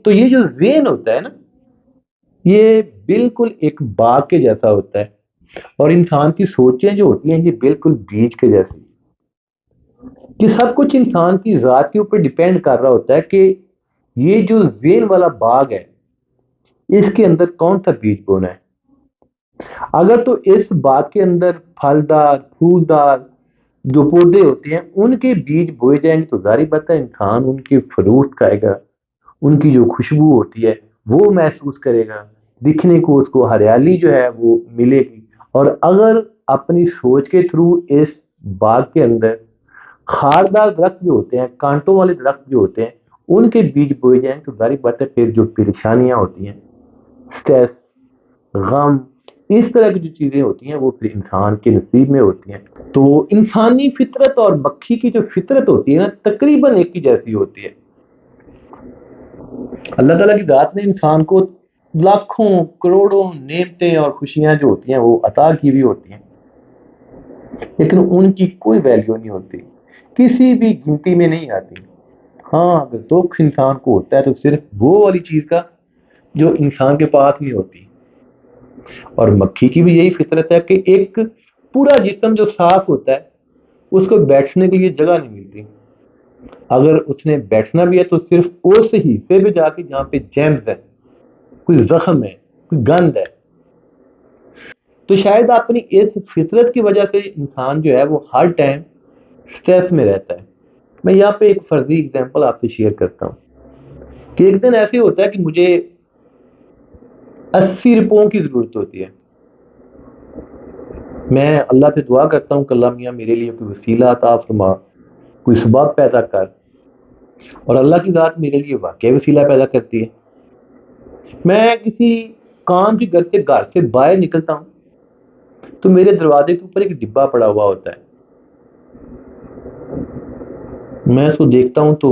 تو یہ جو ذہن ہوتا ہے نا، یہ بالکل ایک باغ کے جیسا ہوتا ہے، اور انسان کی سوچیں جو ہوتی ہیں یہ بالکل بیج کے جیسی، کہ سب کچھ انسان کی ذات کے اوپر ڈیپینڈ کر رہا ہوتا ہے کہ یہ جو ذہن والا باغ ہے اس کے اندر کون سا بیج بونا ہے۔ اگر تو اس باغ کے اندر پھلدار پھولدار جو پودے ہوتے ہیں ان کے بیج بوئے جائیں گے تو ظاہر بات ہے انسان ان کے فروٹ کھائے گا، ان کی جو خوشبو ہوتی ہے وہ محسوس کرے گا، دکھنے کو اس کو ہریالی جو ہے وہ ملے گی۔ اور اگر اپنی سوچ کے تھرو اس باغ کے اندر خاردار درخت جو ہوتے ہیں، کانٹوں والے درخت جو ہوتے ہیں، ان کے بیج بوئے جائیں تو ظاہر بات ہے پھر جو پریشانیاں ہوتی ہیں، اسٹریس، غم، اس طرح کی جو چیزیں ہوتی ہیں وہ پھر انسان کے نصیب میں ہوتی ہیں۔ تو انسانی فطرت اور مکھی کی جو فطرت ہوتی ہے نا تقریباً ایک ہی جیسی ہوتی ہے۔ اللہ تعالیٰ کی ذات نے انسان کو لاکھوں کروڑوں نعمتیں اور خوشیاں جو ہوتی ہیں وہ عطا کی ہوئی ہوتی ہیں، لیکن ان کی کوئی ویلیو نہیں ہوتی، کسی بھی گنتی میں نہیں آتی۔ ہاں اگر دکھ انسان کو ہوتا ہے تو صرف وہ والی چیز کا جو انسان کے پاس نہیں ہوتی۔ اور مکھی کی بھی یہی فطرت ہے کہ ایک پورا جسم جو صاف ہوتا ہے اس کو بیٹھنے کے لیے جگہ نہیں ملتی، اگر اس نے بیٹھنا بھی ہے تو صرف اس حصے پہ جا کے جہاں پہ جیمز ہے، کوئی زخم ہے، کوئی گند ہے۔ تو شاید اپنی اس فطرت کی وجہ سے انسان جو ہے وہ ہر ٹائم سٹریس میں رہتا ہے۔ میں یہاں پہ ایک فرضی اگزامپل آپ سے شیئر کرتا ہوں کہ ایک دن ایسے ہوتا ہے کہ مجھے 80 روپوں کی ضرورت ہوتی ہے، میں اللہ سے دعا کرتا ہوں کہ اللہ میاں میرے لیے کوئی وسیلہ عطا فرما، کوئی سبب پیدا کر، اور اللہ کی ذات میرے لیے واقعی وسیلہ پیدا کرتی ہے۔ میں کسی کام کی گھر سے باہر نکلتا ہوں تو میرے دروازے کے اوپر ایک ڈبہ پڑا ہوا ہوتا ہے، میں اس کو دیکھتا ہوں تو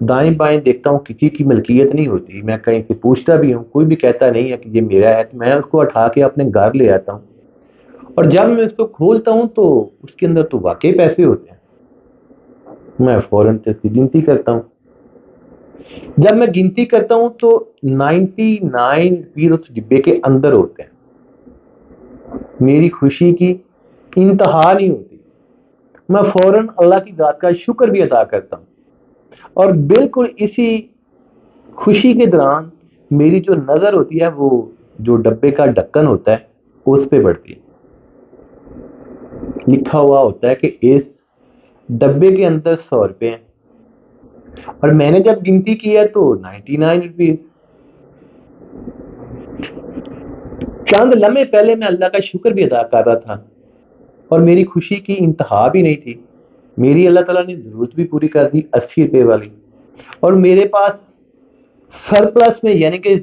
دائیں بائیں دیکھتا ہوں، کسی کی ملکیت نہیں ہوتی، میں کہیں سے پوچھتا بھی ہوں کوئی بھی کہتا نہیں ہے کہ یہ میرا ہے، تو میں اس کو اٹھا کے اپنے گھر لے آتا ہوں، اور جب میں اس کو کھولتا ہوں تو اس کے اندر تو واقعی پیسے ہوتے ہیں۔ میں فوراً سے اس کی گنتی کرتا ہوں، جب میں گنتی کرتا ہوں تو 99 روپیز اس ڈبے کے اندر ہوتے ہیں۔ میری خوشی کی انتہا نہیں ہوتی، میں فوراً اللہ کی ذات کا شکر بھی ادا کرتا ہوں، اور بالکل اسی خوشی کے دوران میری جو نظر ہوتی ہے وہ جو ڈبے کا ڈھکن ہوتا ہے اس پہ پڑتی ہے، لکھا ہوا ہوتا ہے کہ اس ڈبے کے اندر 100 روپے ہیں، اور میں نے جب گنتی کی ہے تو 99 روپیز۔ چند لمحے پہلے میں اللہ کا شکر بھی ادا کر رہا تھا اور میری خوشی کی انتہا بھی نہیں تھی، میری اللہ تعالیٰ نے ضرورت بھی پوری کر دی 80 روپے والی، اور میرے پاس سرپلس میں یعنی کہ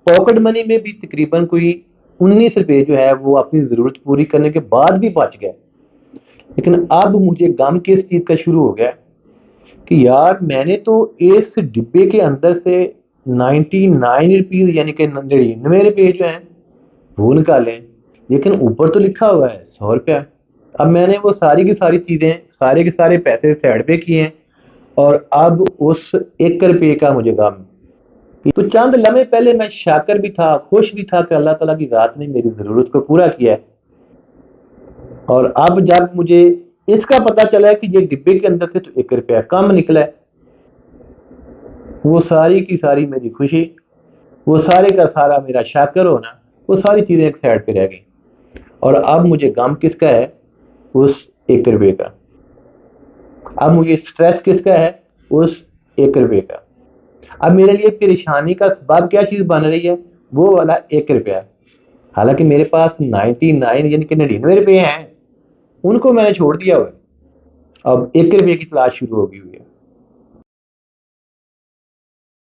پاکٹ منی میں بھی تقریباً کوئی 19 روپے جو ہے وہ اپنی ضرورت پوری کرنے کے بعد بھی بچ گئے۔ لیکن اب مجھے غم کس چیز کا شروع ہو گیا کہ یار میں نے تو اس ڈبے کے اندر سے 99 روپیز یعنی کہ 99 روپے جو ہیں وہ نکالیں، لیکن اوپر تو لکھا ہوا ہے 100 روپیہ۔ اب میں نے وہ ساری کی ساری چیزیں، سارے کے سارے پیسے سائڈ پہ کیے ہیں، اور اب اس 1 روپے کا مجھے غم۔ تو چند لمحے پہلے میں شاکر بھی تھا، خوش بھی تھا کہ اللہ تعالیٰ کی ذات نے میری ضرورت کو پورا کیا ہے، اور اب جب مجھے اس کا پتہ چلا ہے کہ یہ ڈبے کے اندر سے تو 1 روپیہ کم نکلا ہے، وہ ساری کی ساری میری خوشی، وہ سارے کا سارا میرا شاکر ہونا، وہ ساری چیزیں ایک سائڈ پہ رہ گئی، اور اب مجھے غم کس کا ہے؟ اس 1 روپے کا۔ اب مجھے سٹریس کس کا ہے؟ اس 1 روپے کا۔ اب میرے لیے پریشانی کا سبب کیا چیز بن رہی ہے؟ وہ والا 1 روپیہ، حالانکہ میرے پاس 99 یعنی کہ 99 روپے ہیں، ان کو میں نے چھوڑ دیا ہوا ہے، اب 1 روپے کی تلاش شروع ہو گئی ہوئی ہے۔